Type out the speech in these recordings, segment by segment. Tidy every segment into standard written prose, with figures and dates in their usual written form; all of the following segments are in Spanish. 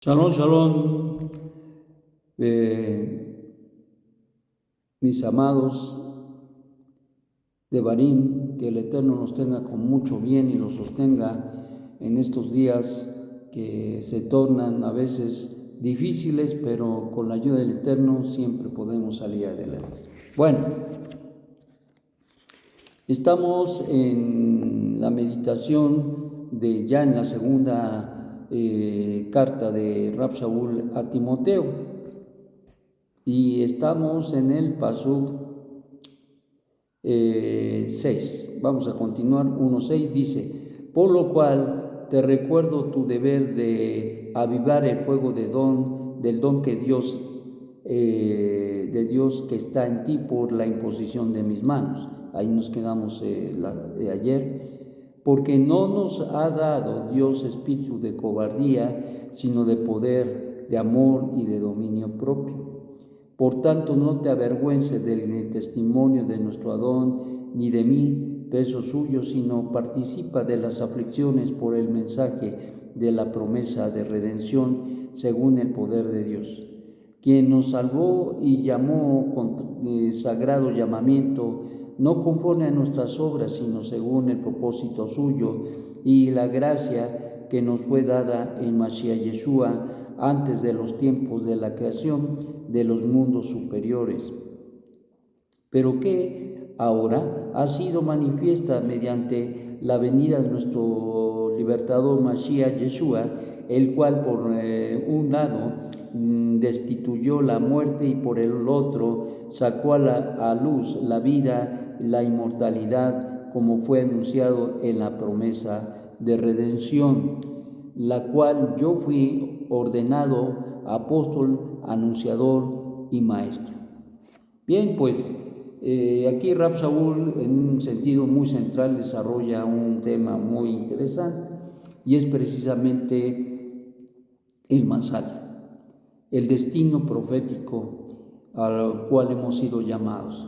Shalom, shalom, mis amados de Barín, que el Eterno nos tenga con mucho bien y los sostenga en estos días que se tornan a veces difíciles, pero con la ayuda del Eterno siempre podemos salir adelante. Bueno, estamos en la meditación ya en la segunda carta de Rab Shaul a Timoteo, y estamos en el pasuk 6. Vamos a continuar. 1:6 dice: por lo cual te recuerdo tu deber de avivar el fuego del don que de Dios que está en ti por la imposición de mis manos. Ahí nos quedamos ayer. Porque no nos ha dado Dios espíritu de cobardía, sino de poder, de amor y de dominio propio. Por tanto, no te avergüences del testimonio de nuestro Adón, ni de mí, peso suyo, sino participa de las aflicciones por el mensaje de la promesa de redención, según el poder de Dios, quien nos salvó y llamó con sagrado llamamiento, no conforme a nuestras obras, sino según el propósito suyo y la gracia que nos fue dada en Mashiach Yeshua antes de los tiempos de la creación de los mundos superiores, pero que ahora ha sido manifiesta mediante la venida de nuestro libertador Mashiach Yeshua, el cual por un lado destituyó la muerte y por el otro sacó a luz la vida, la inmortalidad, como fue anunciado en la promesa de redención, la cual yo fui ordenado apóstol, anunciador y maestro. Bien, pues aquí Rab Shaul en un sentido muy central desarrolla un tema muy interesante, y es precisamente el Masal, el destino profético al cual hemos sido llamados.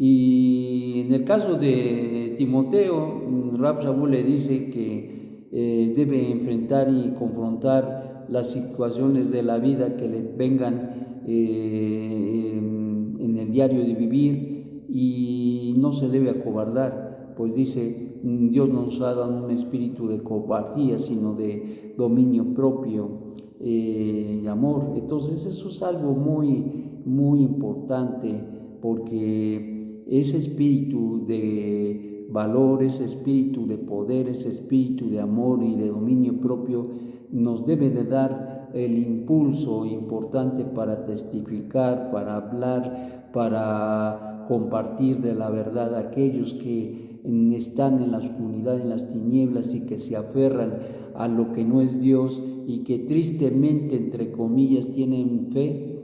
Y en el caso de Timoteo, Rab Shaul le dice que debe enfrentar y confrontar las situaciones de la vida que le vengan en el diario de vivir, y no se debe acobardar, pues dice: Dios nos ha dado un espíritu de cobardía, sino de dominio propio y amor. Entonces eso es algo muy, muy importante, porque ese espíritu de valor, ese espíritu de poder, ese espíritu de amor y de dominio propio nos debe de dar el impulso importante para testificar, para hablar, para compartir de la verdad a aquellos que están en la oscuridad, en las tinieblas, y que se aferran a lo que no es Dios y que tristemente, entre comillas, tienen fe,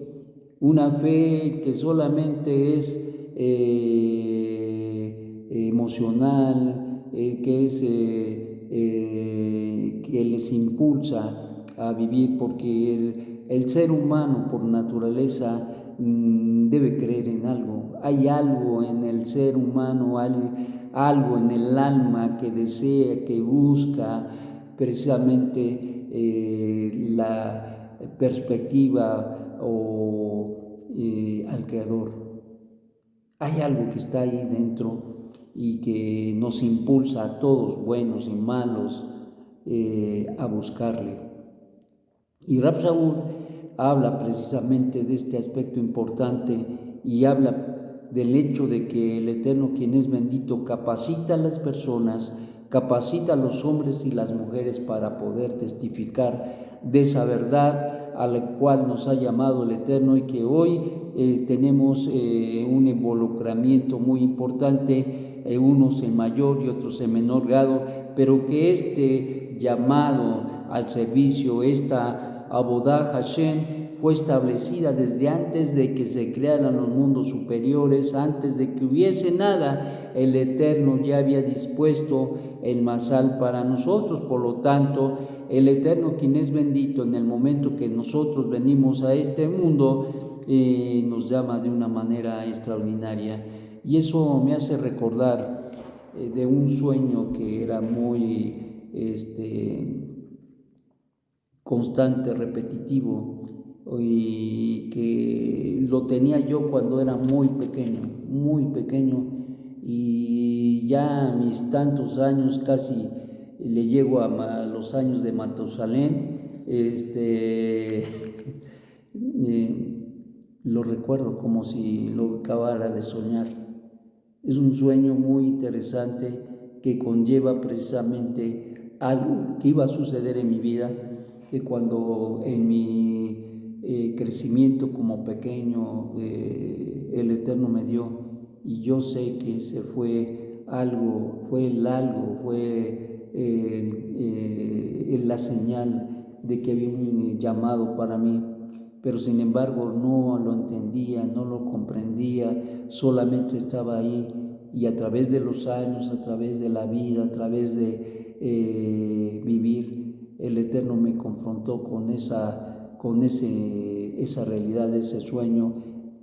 una fe que solamente es emocional, que les impulsa a vivir, porque el ser humano por naturaleza debe creer en algo. Hay algo en el ser humano, algo en el alma que desea, que busca precisamente la perspectiva al Creador. Hay algo que está ahí dentro y que nos impulsa a todos, buenos y malos, a buscarle. Y Rab Shaul habla precisamente de este aspecto importante, y habla del hecho de que el Eterno, quien es bendito, capacita a las personas, capacita a los hombres y las mujeres para poder testificar de esa verdad a la cual nos ha llamado el Eterno, y que hoy tenemos un involucramiento muy importante, unos en mayor y otros en menor grado, pero que este llamado al servicio, esta Abodah Hashem, fue establecida desde antes de que se crearan los mundos superiores, antes de que hubiese nada. El Eterno ya había dispuesto el Masal para nosotros. Por lo tanto, el Eterno, quien es bendito, en el momento que nosotros venimos a este mundo, nos llama de una manera extraordinaria. Y eso me hace recordar de un sueño que era muy constante, repetitivo, y que lo tenía yo cuando era muy pequeño, y ya a mis tantos años, casi le llego a los años de Matusalén, lo recuerdo como si lo acabara de soñar. Es un sueño muy interesante que conlleva precisamente algo que iba a suceder en mi vida, que cuando en mi crecimiento como pequeño el Eterno me dio, y yo sé que ese fue la señal de que había un llamado para mí, pero sin embargo no lo entendía, no lo comprendía, solamente estaba ahí, y a través de los años, a través de la vida, a través de vivir, el Eterno me confrontó con esa realidad, ese sueño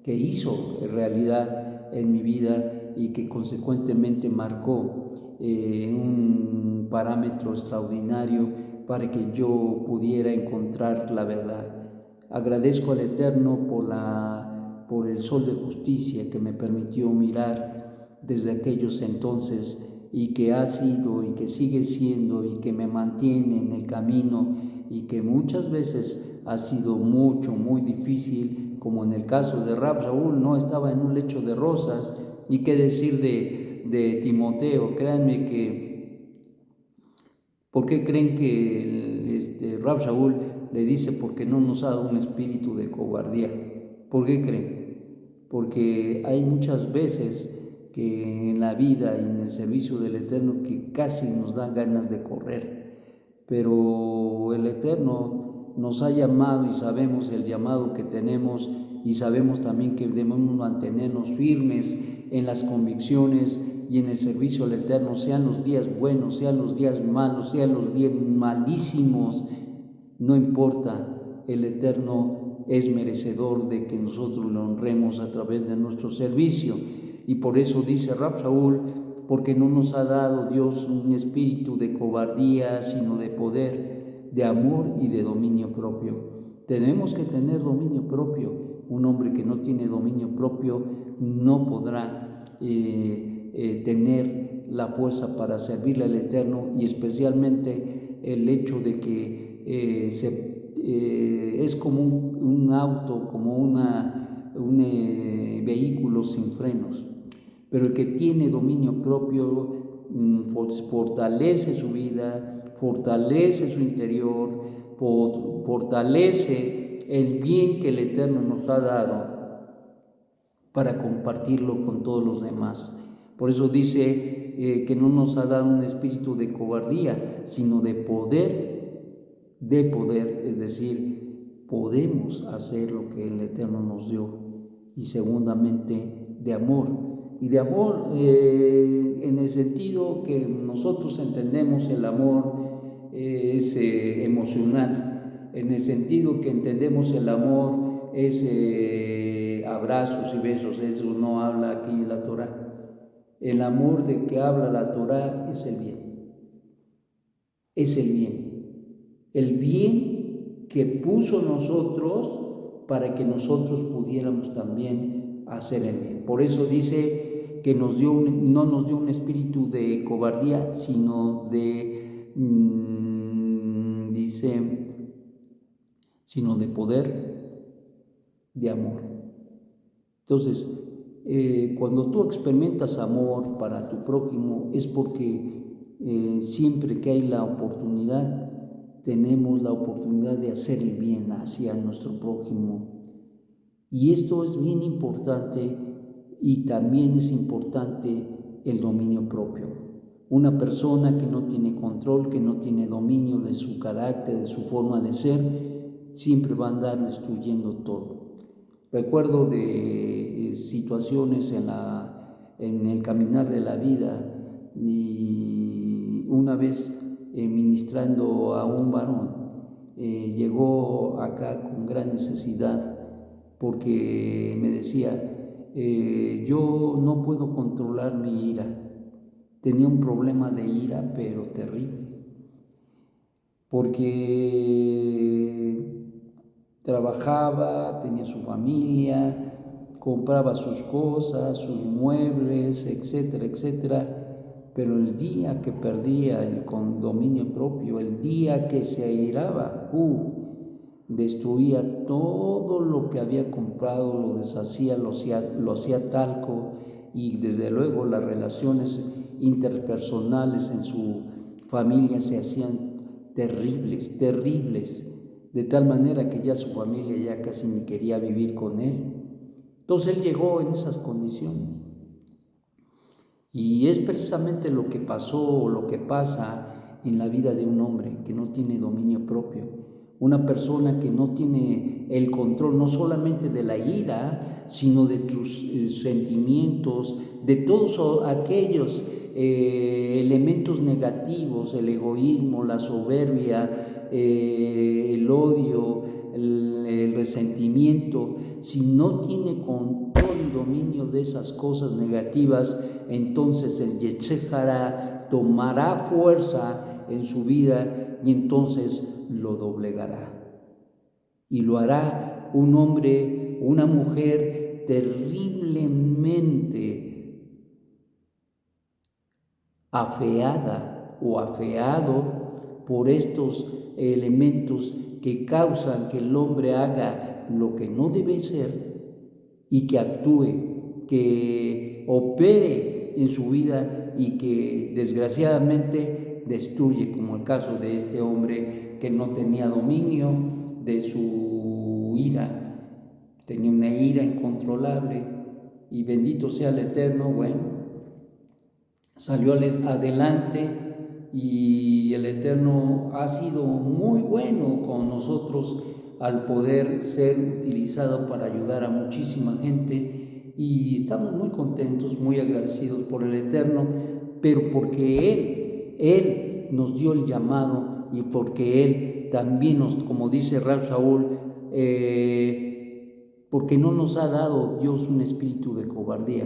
que hizo realidad en mi vida y que consecuentemente marcó un parámetro extraordinario para que yo pudiera encontrar la verdad. Agradezco al Eterno por el sol de justicia que me permitió mirar desde aquellos entonces, y que ha sido y que sigue siendo y que me mantiene en el camino, y que muchas veces ha sido muy difícil, como en el caso de Rab Shaul, no estaba en un lecho de rosas. Y qué decir de Timoteo. Créanme que, ¿por qué creen que Rab Shaul le dice porque no nos ha dado un espíritu de cobardía? ¿Por qué creen? Porque hay muchas veces que en la vida y en el servicio del Eterno que casi nos da ganas de correr, pero el Eterno nos ha llamado y sabemos el llamado que tenemos, y sabemos también que debemos mantenernos firmes en las convicciones y en el servicio al Eterno, sean los días buenos, sean los días malos, sean los días malísimos, no importa, el Eterno es merecedor de que nosotros lo honremos a través de nuestro servicio. Y por eso dice Rab Shaul, porque no nos ha dado Dios un espíritu de cobardía, sino de poder, de amor y de dominio propio. Tenemos que tener dominio propio. Un hombre que no tiene dominio propio no podrá tener la fuerza para servirle al Eterno, y especialmente el hecho de que es como un auto, como un vehículo sin frenos. Pero el que tiene dominio propio fortalece su vida, fortalece su interior, fortalece el bien que el Eterno nos ha dado para compartirlo con todos los demás. Por eso dice que no nos ha dado un espíritu de cobardía, sino de poder, es decir, podemos hacer lo que el Eterno nos dio, y segundamente de amor. Y de amor en el sentido que nosotros entendemos el amor es emocional, en el sentido que entendemos el amor es abrazos y besos. Eso no habla aquí la Torá. El amor de que habla la Torá es el el bien que puso nosotros para que nosotros pudiéramos también hacer el bien. Por eso dice que no nos dio un espíritu de cobardía, sino sino de poder, de amor. Entonces, cuando tú experimentas amor para tu prójimo, es porque siempre que hay la oportunidad, tenemos la oportunidad de hacer el bien hacia nuestro prójimo. Y esto es bien importante, y también es importante el dominio propio. Una persona que no tiene control, que no tiene dominio de su carácter, de su forma de ser, siempre va a andar destruyendo todo. Recuerdo de situaciones en el caminar de la vida, y una vez ministrando a un varón, llegó acá con gran necesidad, porque me decía, yo no puedo controlar mi ira. Tenía un problema de ira, pero terrible. porque trabajaba, tenía su familia, compraba sus cosas, sus muebles, etcétera, etcétera. Pero el día que perdía el dominio propio, el día que se airaba, destruía todo lo que había comprado, lo deshacía, lo hacía talco, y desde luego las relaciones interpersonales en su familia se hacían terribles, de tal manera que ya su familia ya casi ni quería vivir con él. Entonces él llegó en esas condiciones. Y es precisamente lo que pasó o lo que pasa en la vida de un hombre que no tiene dominio propio. Una persona que no tiene el control no solamente de la ira, sino de tus sentimientos, de todos aquellos elementos negativos, el egoísmo, la soberbia, el odio, el resentimiento. Si no tiene control y dominio de esas cosas negativas, entonces el Yetzer Hara tomará fuerza en su vida y entonces lo doblegará. Y lo hará un hombre, una mujer terriblemente afeada o afeado por estos elementos que causan que el hombre haga lo que no debe ser y que actúe, que opere en su vida y que desgraciadamente destruye, como el caso de este hombre que no tenía dominio de su ira, tenía una ira incontrolable, y bendito sea el Eterno, salió adelante, y el Eterno ha sido muy bueno con nosotros al poder ser utilizado para ayudar a muchísima gente, y estamos muy contentos, muy agradecidos por el Eterno, pero porque Él nos dio el llamado, y porque Él también como dice Rab Shaul, porque no nos ha dado Dios un espíritu de cobardía,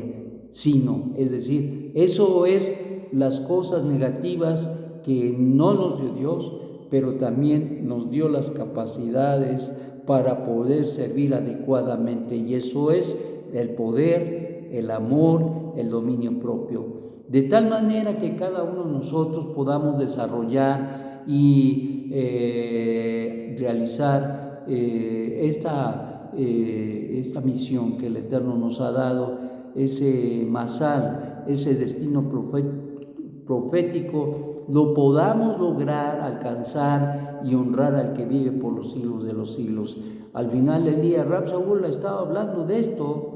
sino, es decir, eso es las cosas negativas que no nos dio Dios, pero también nos dio las capacidades para poder servir adecuadamente, y eso es el poder, el amor, el dominio propio. De tal manera que cada uno de nosotros podamos desarrollar y realizar esta misión que el Eterno nos ha dado, ese masal, ese destino profético, lo podamos lograr, alcanzar y honrar al que vive por los siglos de los siglos. Al final del día, Rab Shaul estaba hablando de esto,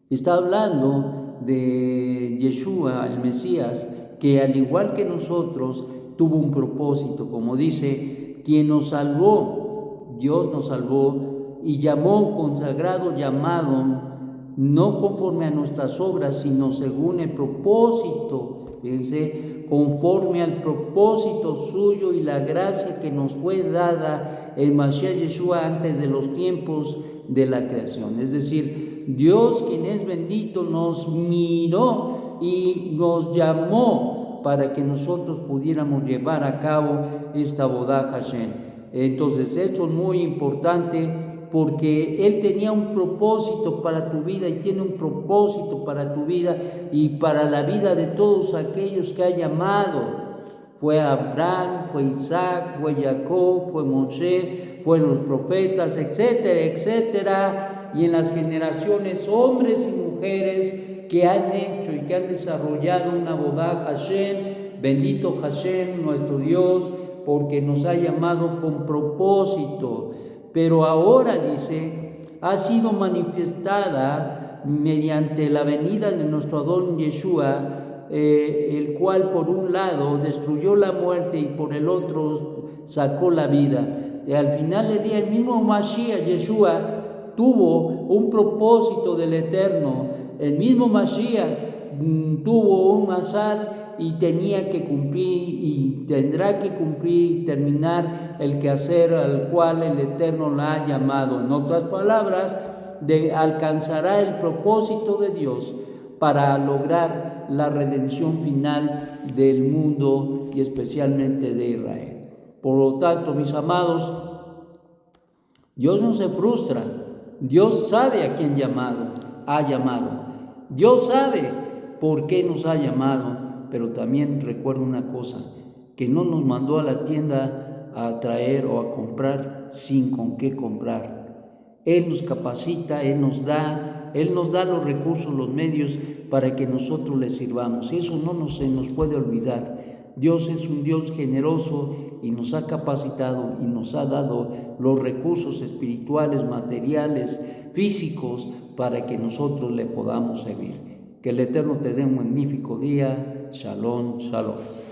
está hablando de Yeshua, el Mesías, que al igual que nosotros tuvo un propósito, como dice, quien nos salvó, Dios nos salvó y llamó, consagrado, llamado, no conforme a nuestras obras, sino según el propósito, fíjense, conforme al propósito suyo y la gracia que nos fue dada el Mashiach Yeshua antes de los tiempos de la creación. Es decir, Dios, quien es bendito, nos miró y nos llamó para que nosotros pudiéramos llevar a cabo esta Avodat Hashem. Entonces, esto es muy importante, porque Él tenía un propósito para tu vida y tiene un propósito para tu vida y para la vida de todos aquellos que ha llamado. Fue Abraham, fue Isaac, fue Jacob, fue Moshe, fueron los profetas, etcétera, etcétera. Y en las generaciones, hombres y mujeres que han hecho y que han desarrollado una Avodat Hashem. Bendito Hashem, nuestro Dios, porque nos ha llamado con propósito. Pero ahora, dice, ha sido manifestada mediante la venida de nuestro Adón Yeshua, el cual por un lado destruyó la muerte y por el otro sacó la vida. Y al final del día, el mismo Mashiach, Yeshua, tuvo un propósito del Eterno. El mismo Mashiach tuvo un masal y tenía que cumplir y tendrá que cumplir y terminar el quehacer al cual el Eterno la ha llamado. En otras palabras, alcanzará el propósito de Dios para lograr la redención final del mundo y especialmente de Israel. Por lo tanto, mis amados, Dios no se frustra. Dios sabe a quién ha llamado. Dios sabe por qué nos ha llamado, pero también recuerda una cosa, que no nos mandó a la tienda a traer o a comprar sin con qué comprar. Él nos capacita, Él nos da los recursos, los medios para que nosotros le sirvamos. Y eso no se nos puede olvidar. Dios es un Dios generoso y nos ha capacitado y nos ha dado los recursos espirituales, materiales, físicos, para que nosotros le podamos servir. Que el Eterno te dé un magnífico día. Shalom, shalom.